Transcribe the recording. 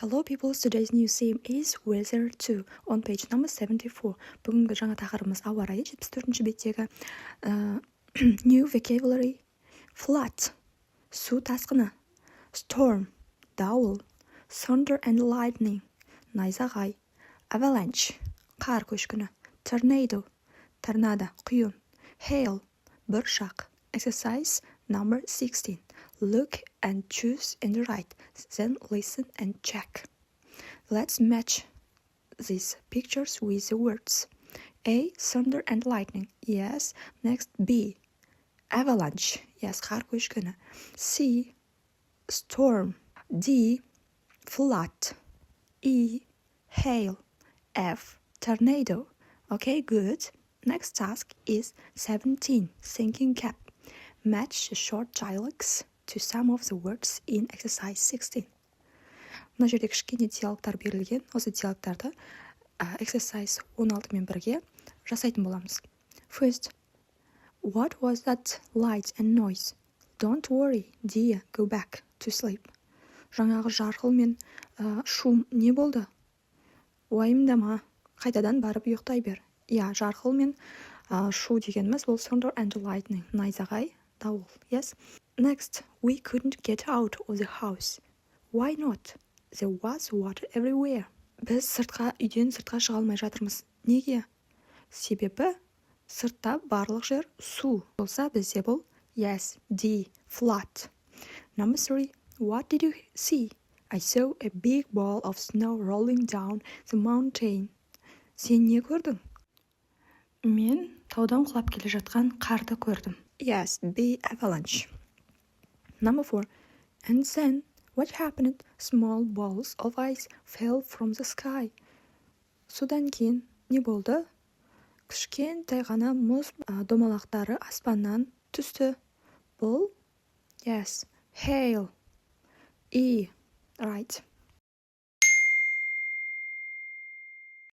Hello people, today's new theme is weather 2 on page number 74. Бүгінгі жаңа тақырыбымыз ауа райы 74-ші беттегі new vocabulary. Flood, су тасқыны. Storm, дауыл. Thunder and lightning, найзағай. Avalanche, қар көшкіні. Tornado, торнадо, құйын. Hail, бұршақ. Exercise number 16. Look and choose in the right, then listen and check. Let's match these pictures with the words. A. Thunder and lightning. Yes. Next, B. Avalanche. Yes, қар көшкіні. C. Storm. D. Flood. E. Hail. F. Tornado. Okay, good. Next task is 17. Thinking cap. Match the short dialogues to some of the words in exercise 16. Мына жерде кішкене диалогтар берілген. Осы диалогтарды exercise 16 мен бірге жасайтын боламыз. First, what was that light and noise? Don't worry, dear, go back to sleep. Жаңағы жарқыл мен шум не болды? Уайымдама, қайтадан барып ұйықтай бер. Я, жарқыл мен шу дегеніміз бұл thunder and lightning, найзағай, дауыл. Yes. Next, we couldn't get out of the house. Why not? There was water everywhere. Біз үйден сыртқа шыға алмай жатырмыз. Неге? Себебі сыртта барлық жер су. Болса бізде бұл yes, D, flood. Number 3, what did you see? I saw a big ball of snow rolling down the mountain. Сен не көрдің? Мен таудан құлап келе жатқан қарды көрдім. Yes, B, avalanche. Number 4, and then what happened? Small balls of ice fell from the sky. Содан кейін не болды? Кішкентай ғана мұз домалақтары аспаннан түсті. Бұл yes, hail. E, right.